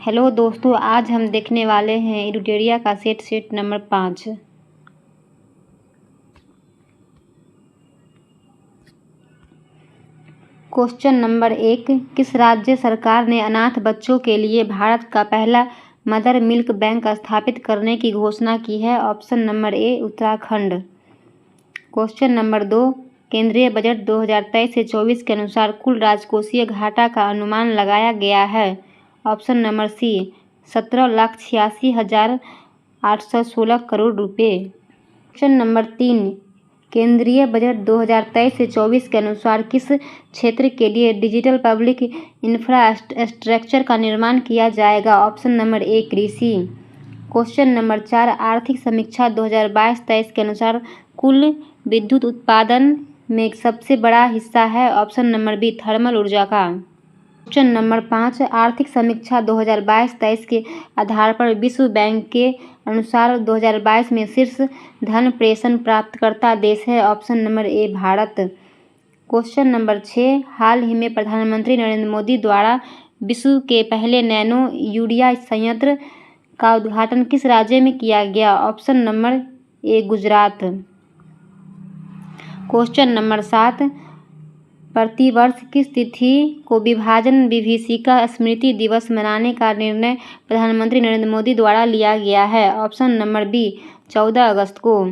Hello दोस्तों, आज हम देखने वाले हैं इरुटेरिया का सेट नंबर 5। क्वेश्चन नंबर 1, किस राज्य सरकार ने अनाथ बच्चों के लिए भारत का पहला मदर मिल्क बैंक स्थापित करने की घोषणा की है? ऑप्शन नंबर ए, उत्तराखंड। क्वेश्चन नंबर 2, केंद्रीय बजट 2023 से 24 के अनुसार कुल राजकोषीय घाटा का अनुमान लगाया गया है। ऑप्शन नंबर सी, 17,86,816 करोड़ रुपये। क्वेश्चन नंबर 3, केंद्रीय बजट 2023 से 24 के अनुसार किस क्षेत्र के लिए डिजिटल पब्लिक इंफ्रास्ट्रक्चर का निर्माण किया जाएगा? ऑप्शन नंबर ए, कृषि। क्वेश्चन नंबर 4, आर्थिक समीक्षा 2022-23 के अनुसार कुल विद्युत उत्पादन में सबसे बड़ा हिस्सा है? ऑप्शन नंबर बी, थर्मल ऊर्जा का। क्वेश्चन नंबर 5, आर्थिक समीक्षा 2022-23 के आधार पर विश्व बैंक के अनुसार 2022 में शीर्ष धन प्रेषण प्राप्तकर्ता देश है? ऑप्शन नंबर ए, भारत। क्वेश्चन नंबर 6, हाल ही में प्रधानमंत्री नरेंद्र मोदी द्वारा विश्व के पहले नैनो यूरिया संयंत्र का उद्घाटन किस राज्य में किया गया? Option number A, Gujarat. Question number 7, प्रतिवर्ष किस तिथि को विभाजन विभीषिका स्मृति दिवस मनाने का निर्णय प्रधानमंत्री नरेंद्र मोदी द्वारा लिया गया है? ऑप्शन नंबर बी, 14 अगस्त को।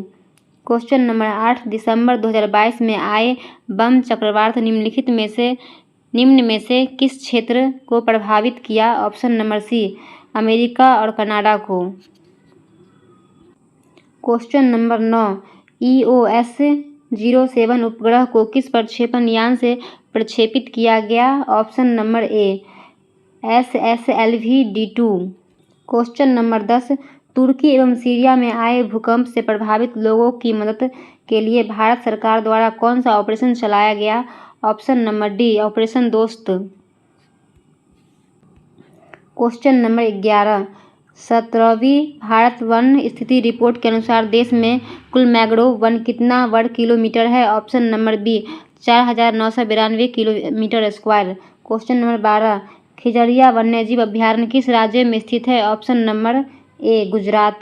क्वेश्चन नंबर 8, दिसंबर 2022 में आए बम चक्रवात निम्न में से किस क्षेत्र को प्रभावित किया? ऑप्शन नंबर सी, अमेरिका और कनाडा को। क्वेश्चन नंबर 9, EOS-07 उपग्रह को किस प्रक्षेपण यान से प्रक्षेपित किया गया? ऑप्शन नंबर ए, SSLV-D2। क्वेश्चन नंबर 10, तुर्की एवं सीरिया में आए भूकंप से प्रभावित लोगों की मदद के लिए भारत सरकार द्वारा कौन सा ऑपरेशन चलाया गया? ऑप्शन नंबर डी, ऑपरेशन दोस्त। क्वेश्चन नंबर 11, 17वीं भारत वन स्थिति रिपोर्ट के अनुसार देश में कुल मैंग्रोव वन कितना वर्ग किलोमीटर है? Option number B, 4,992 kilometre square. Question number 12, Khijadiya वन्यजीव अभयारण्य किस राज्य में स्थित है? Option number A, Gujarat.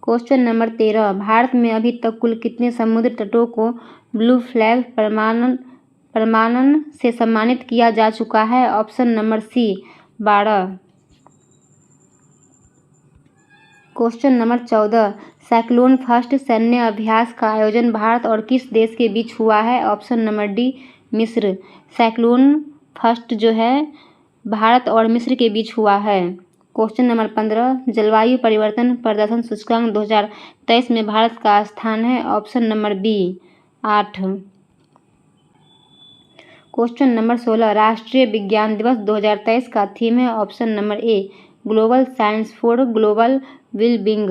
Question number 13, Bharat में अभी तक कुल कितने समुद्र तटों को ब्लू फ्लैग प्रमाणन से सम्मानित किया जा चुका है? Option number C, 12। Question number 14, cyclone first सैन्य अभ्यास का आयोजन भारत और किस देश के बीच हुआ है? ऑप्शन नंबर डी, मिस्र। साइक्लोन फर्स्ट जो है भारत और मिस्र के बीच हुआ है। क्वेश्चन नंबर 15, जलवायु परिवर्तन प्रदर्शन सूचकांक 2023 में भारत का स्थान है? Option number B, 8। Question number 16, राष्ट्रीय विज्ञान दिवस 2023 का थीम है? Option number A, global science for global wellbeing.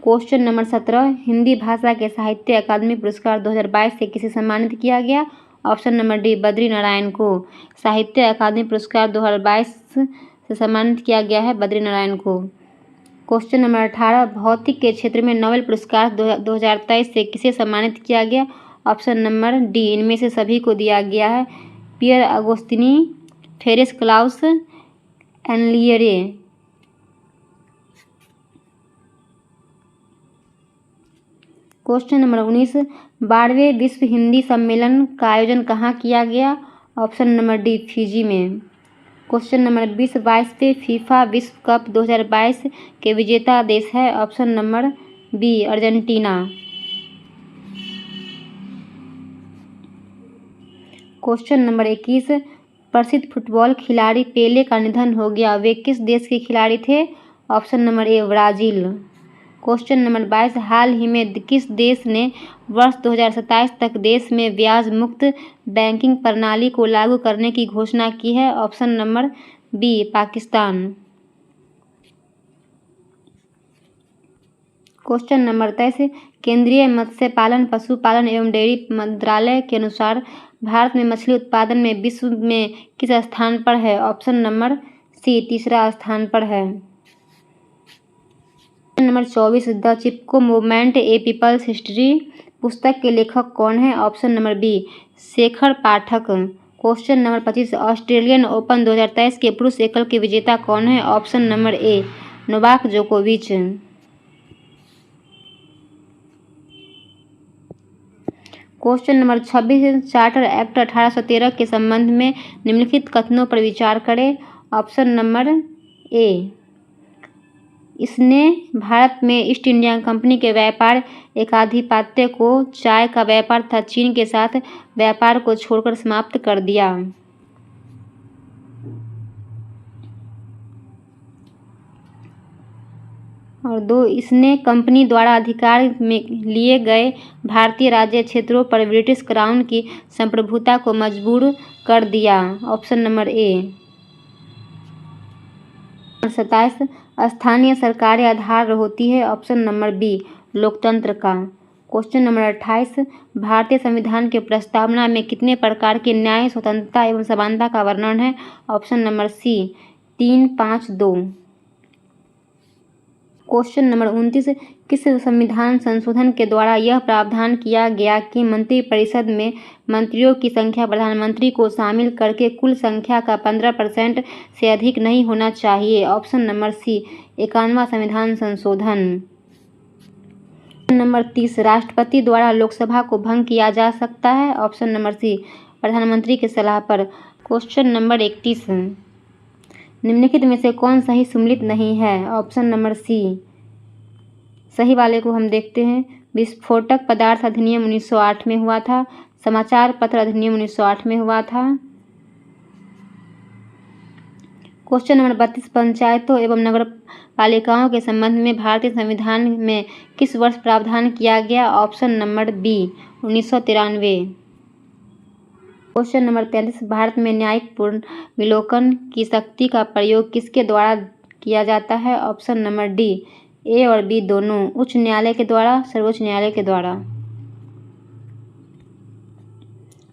Question number 17, Hindi भाषा के साहित्य अकादमी पुरस्कार 2022 से किसे सम्मानित किया गया? Option number D, Badri Narayan को। साहित्य अकादमी पुरस्कार 2022 से सम्मानित किया गया है बद्री नारायण को। क्वेश्चन नंबर 18, भौतिक के क्षेत्र में नोबेल पुरस्कार 2023 से किसे सम्मानित किया गया? ऑप्शन नंबर डी, इनमें से सभी को दिया गया है, Pierre Agostini, Ferenc Krausz Anne L'Huillier. Question number 19, 12वें विश्व हिंदी सम्मेलन का आयोजन कहाँ किया गया? ऑप्शन नंबर डी, फिजी में। क्वेश्चन नंबर 20, 22वें फीफा विश्व कप 2022 के विजेता देश है? Option number B, Argentina. Question number 21, प्रसिद्ध फुटबॉल खिलाड़ी पेले का निधन हो गया, वे किस देश के खिलाड़ी थे? ऑप्शन नंबर ए, ब्राज़ील। क्वेश्चन नंबर 22, हाल ही में किस देश ने वर्ष 2027 तक देश में ब्याज मुक्त बैंकिंग प्रणाली को लागू करने की घोषणा की है? Option number B, Pakistan. Question number 23, केंद्रीय मत्स्य पालन, पशुपालन एवं डेयरी मंत्रालय के अनुसार भारत में मछली उत्पादन में विश्व में किस स्थान पर है? ऑप्शन नंबर सी, तीसरा स्थान पर है। Question number 24, the Chipko movement a people's history पुस्तक के लेखक कौन है? Option number B, Shekhar Pathak. Question number 25, Australian Open 2023 के पुरुष एकल के विजेता कौन है? ऑप्शन नंबर ए नोवाक जोकोविच। क्वेश्चन नंबर 26, चार्टर एक्ट 1813 के संबंध में निम्नलिखित कथनों पर विचार करें। ऑप्शन नंबर ए, इसने भारत में ईस्ट इंडिया कंपनी के व्यापार एकाधिपत्य को, चाय का व्यापार तथा चीन के साथ व्यापार को छोड़कर समाप्त कर दिया। और 2, इसने कंपनी द्वारा अधिकार में लिए गए भारतीय राज्य क्षेत्रों पर ब्रिटिश क्राउन की संप्रभुता को मजबूर कर दिया। ऑप्शन नंबर ए। 27, स्थानीय सरकारें आधार होती है। ऑप्शन नंबर बी लोकतंत्र का। क्वेश्चन नंबर 28, भारतीय संविधान के प्रस्तावना में कितने प्रकार के न्याय, स्वतंत्रता एवं समानता का वर्णन है? Option number C 3, 5, 2। Question number 29, किस संविधान संशोधन के द्वारा यह प्रावधान किया गया कि मंत्रिपरिषद में मंत्रियों की संख्या प्रधानमंत्री को शामिल करके कुल संख्या का 15% से अधिक नहीं होना चाहिए? ऑप्शन नंबर सी 51वां संविधान संशोधन। नंबर 30, राष्ट्रपति द्वारा लोकसभा को भंग किया जा सकता है? ऑप्शन नंबर सी प्रधानमंत्री की सलाह पर। क्वेश्चन नंबर 31, निम्नलिखित में से कौन सही सम्मिलित नहीं है? Option number C. सही वाले को हम देखते हैं। विस्फोटक पदार्थ अधिनियम 1908 में हुआ था। समाचार पत्र अधिनियम 1908 में हुआ था। क्वेश्चन नंबर 32, पंचायतों एवं नगर पालिकाओं के संबंध में भारतीय संविधान में किस वर्ष प्रावधान किया गया? Option number B 1993। Question number 35, भारत में न्यायिक पुनर्विलोकन की शक्ति का प्रयोग किसके द्वारा किया जाता है? ऑप्शन नंबर डी ए और बी दोनों, उच्च न्यायालय के द्वारा, सर्वोच्च न्यायालय के द्वारा।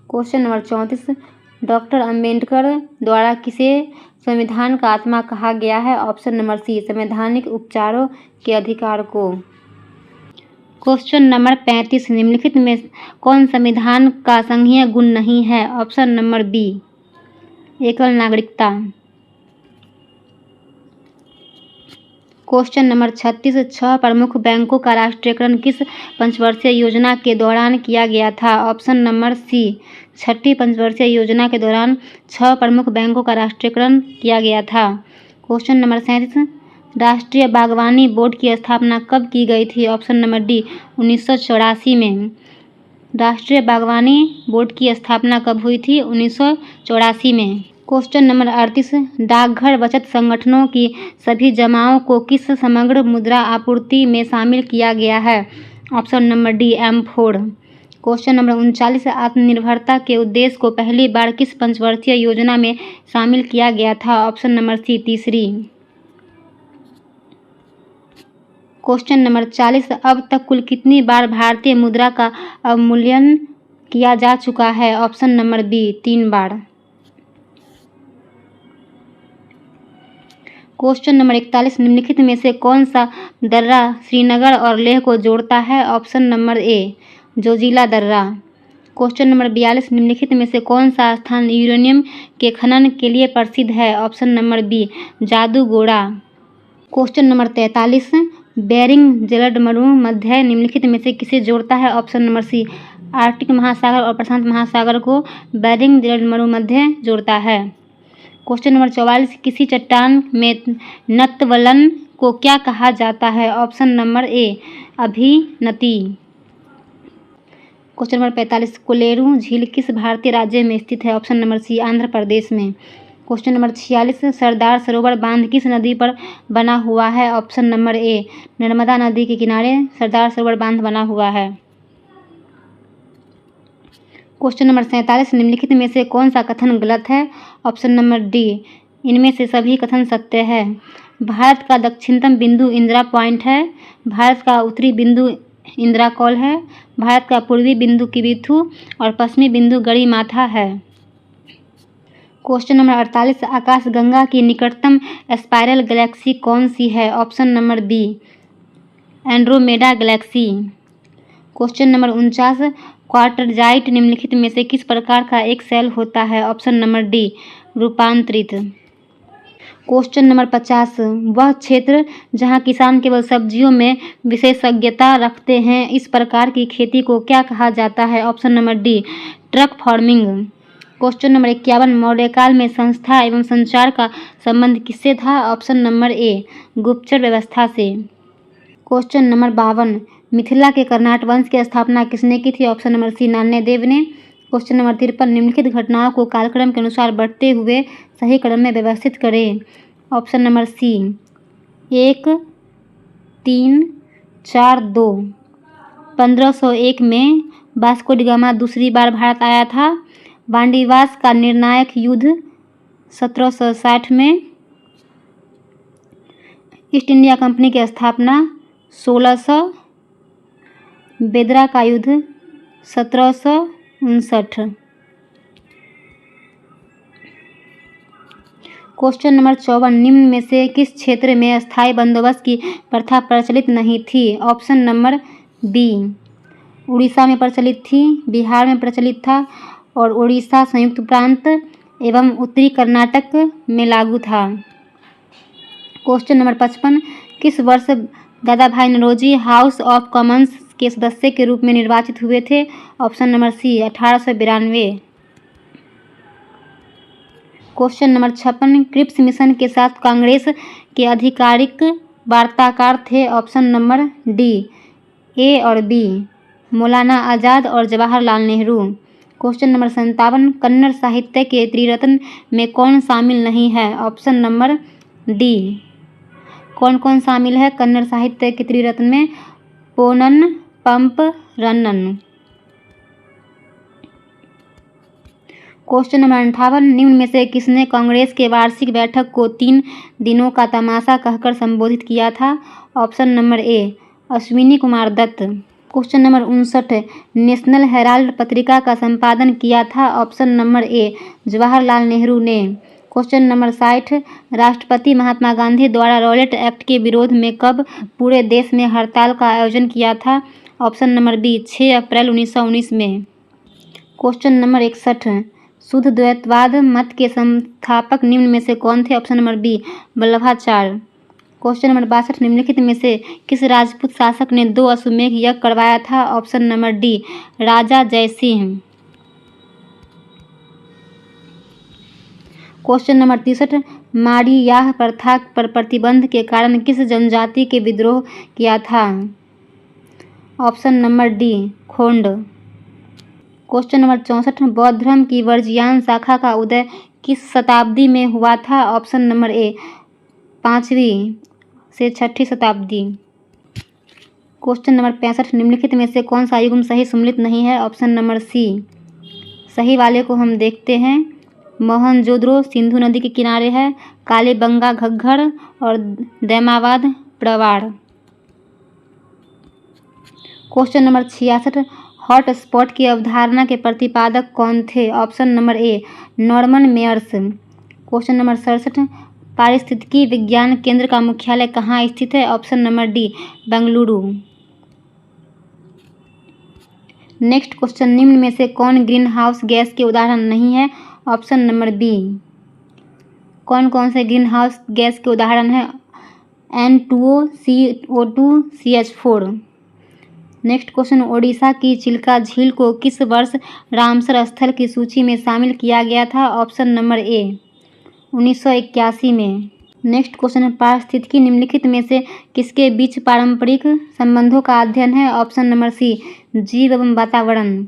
क्वेश्चन नंबर 34, डॉक्टर अंबेडकर द्वारा किसे संविधान का आत्मा कहा गया है? ऑप्शन नंबर सी संवैधानिक उपचारों के अधिकार को। क्वेश्चन नंबर 35, निम्नलिखित में कौन संविधान का संघीय गुण नहीं है? ऑप्शन नंबर बी एकल नागरिकता। क्वेश्चन नंबर 36, 6 प्रमुख बैंकों का राष्ट्रीयकरण किस पंचवर्षीय योजना के दौरान किया गया था? ऑप्शन नंबर सी 6ठी पंचवर्षीय योजना के दौरान 6 प्रमुख बैंकों का राष्ट्रीयकरण किया गया था। क्वेश्चन नंबर 37, राष्ट्रीय बागवानी बोर्ड की स्थापना कब की गई थी? ऑप्शन नंबर डी 1984 में। राष्ट्रीय बागवानी बोर्ड की स्थापना कब हुई थी? 1984 में। क्वेश्चन नंबर 38, डाकघर बचत संगठनों की सभी जमाओं को किस समग्र मुद्रा आपूर्ति में शामिल किया गया है? Option number D M4। Question number 39, आत्मनिर्भरता के उद्देश्य को पहली बार किस पंचवर्षीय योजना में शामिल किया गया था? ऑप्शन नंबर सी तीसरी। क्वेश्चन नंबर 40, अब तक कुल कितनी बार भारतीय मुद्रा का अवमूल्यन किया जा चुका है? ऑप्शन नंबर बी 3 बार। क्वेश्चन नंबर 41, निम्नलिखित में से कौन सा दर्रा श्रीनगर और लेह को जोड़ता है? ऑप्शन नंबर ए जोजिला दर्रा। क्वेश्चन नंबर 42, निम्नलिखित में से कौन सा स्थान यूरेनियम के खनन के लिए प्रसिद्ध है? Option number B Jaduguda. Question number 43, Bering जलमडु मध्य निम्नलिखित में से किसे जोड़ता है? ऑप्शन नंबर सी आर्कटिक महासागर और प्रशांत महासागर को बेरिंग जलमडु मध्य जोड़ता है। क्वेश्चन नंबर 44, किसी चट्टान में नतवलन को क्या कहा जाता है? ऑप्शन नंबर ए अभिनति। क्वेश्चन नंबर 45, कोलेरू झील किस भारतीय राज्य में स्थित है? Option number C Andhra Pradesh में। क्वेश्चन नंबर 46, सरदार सरोवर बांध किस नदी पर बना हुआ है? ऑप्शन नंबर ए नर्मदा नदी के किनारे सरदार सरोवर बांध बना हुआ है। क्वेश्चन नंबर 47, निम्नलिखित में से कौन सा कथन गलत है? ऑप्शन नंबर डी इनमें से सभी कथन सत्य है। भारत का दक्षिणतम बिंदु इंदिरा पॉइंट है। भारत का उत्तरी बिंदु इंदिरा कॉल है। भारत का पूर्वी बिंदु किबिथु और पश्चिमी बिंदु गढ़ीमाथा है। क्वेश्चन नंबर 48, आकाशगंगा की निकटतम स्पाइरल गैलेक्सी कौन सी है? Option number B Andromeda galaxy. Question number 49, quartzite निम्नलिखित में से किस प्रकार का एक सेल होता है? ऑप्शन नंबर डी, रूपांतरित। क्वेश्चन नंबर 50, वह क्षेत्र जहां किसान केवल सब्जियों में विशेषज्ञता रखते हैं, इस प्रकार की खेती को क्या कहा जाता है? Option number D, truck farming. Question number 51, मौर्यकाल में संस्था एवं संचार का संबंध किससे था? ऑप्शन नंबर ए, गुप्तचर व्यवस्था से। क्वेश्चन नंबर 52, मिथिला के कर्नाट वंश की स्थापना किसने की थी? ऑप्शन नंबर सी, नान्यदेव ने। क्वेश्चन नंबर 53, निम्नलिखित घटनाओं को कालक्रम के अनुसार बढ़ते हुए सही क्रम में व्यवस्थित करें। ऑप्शन नंबर सी, 1, 3, 4, 2। 1501 में वास्को डी गामा दूसरी बार भारत आया था। वांडीवास का निर्णायक युद्ध 1760 में। ईस्ट इंडिया कंपनी की स्थापना 1600। बेदरा का युद्ध 1759। क्वेश्चन नंबर 54, निम्न में से किस क्षेत्र में स्थायी बंदोबस्त की प्रथा प्रचलित नहीं थी? ऑप्शन नंबर बी, उड़ीसा में प्रचलित थी, बिहार में प्रचलित था और उड़ीसा संयुक्त प्रांत एवं उत्तरी कर्नाटक में लागू था। क्वेश्चन नंबर 55, किस वर्ष दादा भाई नौरोजी हाउस ऑफ कॉमन्स के सदस्य के रूप में निर्वाचित हुए थे? Option number C, 1892। Question number 56, Cripps mission के साथ कांग्रेस के आधिकारिक वार्ताकार थे? ऑप्शन नंबर डी, ए और बी, मौलाना आज़ाद और जवाहरलाल नेहरू। क्वेश्चन नंबर 57, कन्नड़ साहित्य के त्रिरत्न में कौन शामिल नहीं है? Option number D. कौन कौन शामिल है कन्नड़ साहित्य के त्रिरत्न में? पोनन, पंप, रन्नन। क्वेश्चन नंबर 58, निम्न में से किसने कांग्रेस के वार्षिक बैठक को 3 दिनों का तमाशा कहकर संबोधित किया था? Option number A, Ashwini Kumar Dutt. Question number 59, National Herald पत्रिका का संपादन किया था? Option number A, Jawaharlal Nehru ने। क्वेश्चन नंबर 60, राष्ट्रपति महात्मा गांधी द्वारा रॉलेट एक्ट के विरोध में कब पूरे देश में हड़ताल का आयोजन किया था? ऑप्शन नंबर बी, 6 अप्रैल 1919 में। क्वेश्चन नंबर 61, शुद्ध द्वैतवाद मत के संस्थापक निम्न में से कौन थे? Option number B, Vallabhacharya. Question number 62, निम्नलिखित में से किस राजपूत शासक ने 2 अश्वमेध यज्ञ करवाया था? ऑप्शन नंबर डी, राजा जयसिंह। क्वेश्चन नंबर 63, माड़ियाह प्रथा पर प्रतिबंध के कारण किस जनजाति के विद्रोह किया था? Option number D, Khond. Question number 64, बौद्ध धर्म की वर्जियान शाखा का उदय किस शताब्दी में हुआ था? ऑप्शन नंबर ए, 5वीं से 6ठी शताब्दी। क्वेश्चन नंबर 65, निम्नलिखित में से कौन सा युग्म सही सम्मिलित नहीं है? Option number C. सही वाले को हम देखते हैं। मोहनजोदड़ो सिंधु नदी के किनारे है, कालीबंगा घग्गर और Daimabad Pravara. Question number 66, hot spot की अवधारणा के प्रतिपादक कौन थे? Option number A, Norman Myers. Question number 67, पारिस्थितिकी विज्ञान केंद्र का मुख्यालय कहाँ स्थित है? Option number D, Bengaluru. Next question, निम्न में से कौन ग्रीन हाउस गैस के उदाहरण नहीं है? Option number B. कौन कौन से ग्रीन हाउस गैस के उदाहरण हैं? N2O, CO2, CH4। Next question, Odisha की चिल्का झील को किस वर्ष रामसर स्थल की सूची में शामिल किया गया था? ऑप्शन नंबर ए, 1981 में। नेक्स्ट क्वेश्चन, पारिस्थितिकी निम्नलिखित में से किसके बीच पारंपरिक संबंधों का अध्ययन है? ऑप्शन नंबर सी, जीव एवं वातावरण।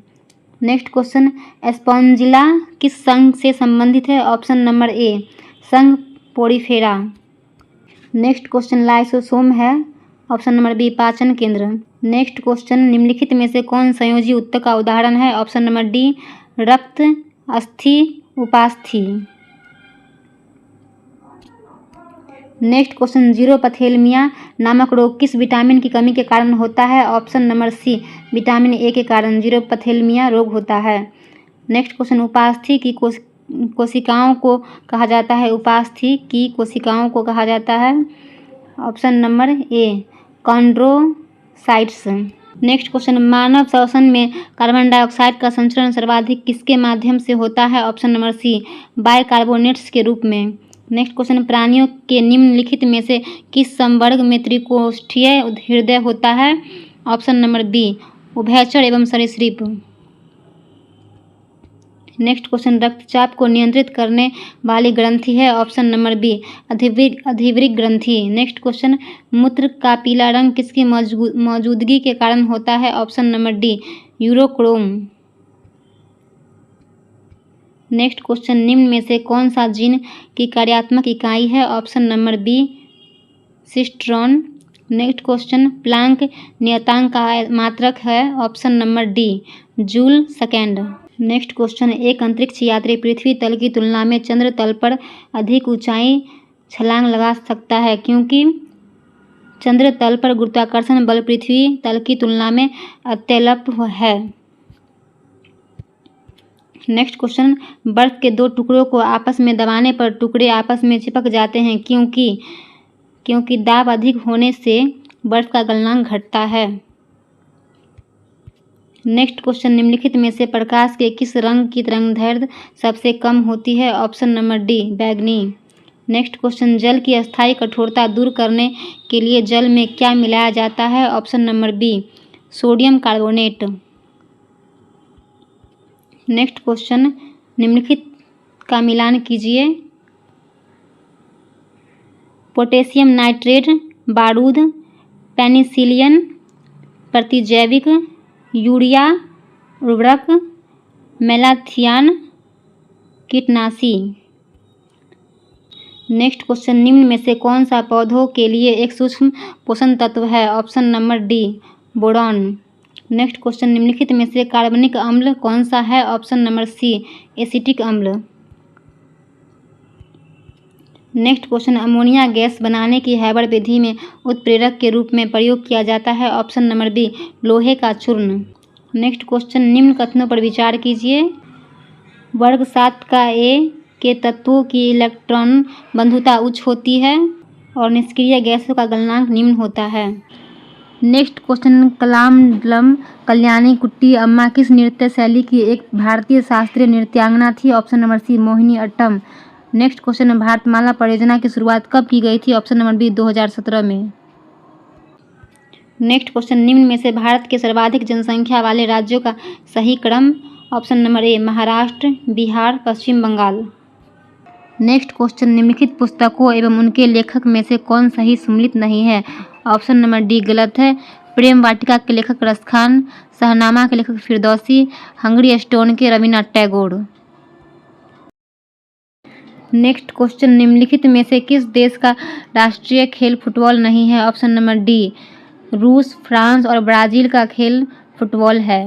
नेक्स्ट क्वेश्चन, स्पॉन्जिला किस संघ से संबंधित है? ऑप्शन नंबर ए, संघ पोड़ीफेरा। नेक्स्ट क्वेश्चन, लाइसोसोम है? ऑप्शन नंबर बी, पाचन केंद्र। नेक्स्ट क्वेश्चन, निम्नलिखित में से कौन संयोजी ऊतक का उदाहरण है? ऑप्शन नंबर डी, रक्त, अस्थि, उपास्थि। नेक्स्ट क्वेश्चन, जीरोपथेलमिया नामक रोग किस विटामिन की कमी के कारण होता है? Option number C, vitamin A के कारण जीरोपथेलमिया रोग होता है। नेक्स्ट क्वेश्चन, उपास्थि की कोशिकाओं को कहा जाता है? उपास्थि की कोशिकाओं को कहा जाता है option number A, chondrocytes. Next question, मानव श्वसन में कार्बन डाइऑक्साइड का संचरण सर्वाधिक किसके माध्यम से होता है? ऑप्शन नंबर सी, बाइकार्बोनेट्स के रूप में। नेक्स्ट क्वेश्चन, प्राणियों के निम्नलिखित में से किस संवर्ग में त्रिकोष्ठीय हृदय होता है? ऑप्शन नंबर बी, उभयचर एवं सरीसृप। नेक्स्ट क्वेश्चन, रक्तचाप को नियंत्रित करने वाली ग्रंथि है? ऑप्शन नंबर बी, अधिवृक्क ग्रंथि। नेक्स्ट क्वेश्चन, मूत्र का पीला रंग किसकी मौजूदगी के कारण होता है? Option number D, urochrome. Next question, निम्न में से कौन सा जीन की कार्यात्मक इकाई है? Option number B, cistron. Next question, प्लांक नियतांक का मात्रक है? Option number D, joule second. Next question, एक अंतरिक्ष यात्री पृथ्वी तल की तुलना में चंद्र तल पर अधिक ऊंचाई छलांग लगा सकता है क्योंकि चंद्र तल पर गुरुत्वाकर्षण बल पृथ्वी तल की तुलना में अत्यल्प है। नेक्स्ट क्वेश्चन, बर्फ के दो टुकड़ों को आपस में दबाने पर टुकड़े आपस में चिपक जाते हैं क्योंकि दाब अधिक होने से बर्फ का गलनांक घटता है। नेक्स्ट क्वेश्चन, निम्नलिखित में से प्रकाश के किस रंग की तरंगदैर्घ्य सबसे कम होती है? ऑप्शन नंबर डी, बैंगनी। नेक्स्ट क्वेश्चन, जल की अस्थायी कठोरता दूर करने के लिए जल में क्या मिलाया जाता है? Option number B, sodium carbonate. Next question, निम्नलिखित का मिलान कीजिए। पोटेशियम नाइट्रेट, बारूद, पेनिसिलिन, प्रतिजैविक, यूरिया, उर्वरक, मेलाथियान, कीटनाशी। नेक्स्ट क्वेश्चन, निम्न में से कौन सा पौधों के लिए एक सूक्ष्म पोषण तत्व है? Option number D, boron. Next question, निम्नलिखित में से कार्बनिक अम्ल कौन सा है? ऑप्शन नंबर सी, एसिटिक अम्ल। नेक्स्ट क्वेश्चन, अमोनिया गैस बनाने की हैबर विधि में उत्प्रेरक के रूप में प्रयोग किया जाता है? ऑप्शन नंबर बी, लोहे का चूर्ण। नेक्स्ट क्वेश्चन, निम्न कथनों पर विचार कीजिए। वर्ग 7 का ए के तत्वों की इलेक्ट्रॉन बंधुता उच्च होती है और निष्क्रिय गैसों का गलनांक निम्न होता है। नेक्स्ट क्वेश्चन, कलामंडलम कल्याणी कुट्टी अम्मा किस नृत्य शैली की एक भारतीय शास्त्रीय नृत्यांगना थी? Option number C, Mohiniyattam. Next question, Bharatmala परियोजना की शुरुआत कब की गई थी? ऑप्शन नंबर बी, 2017 में। नेक्स्ट क्वेश्चन, निम्न में से भारत के सर्वाधिक जनसंख्या वाले राज्यों का सही क्रम? Option number A, Maharashtra, Bihar, Paschim Bangal. Next question, निम्नलिखित पुस्तकों एवं उनके लेखक में से कौन सही सम्मिलित नहीं है? ऑप्शन नंबर डी गलत है। प्रेम वाटिका के लेखक रस खान, शहनामा के लेखक फिरदौसी, हंगरी स्टोन के रवीन्द्रनाथ टैगोर। नेक्स्ट क्वेश्चन, निम्नलिखित में से किस देश का राष्ट्रीय खेल फुटबॉल नहीं है? ऑप्शन नंबर डी, रूस, फ्रांस और ब्राजील का खेल फुटबॉल है।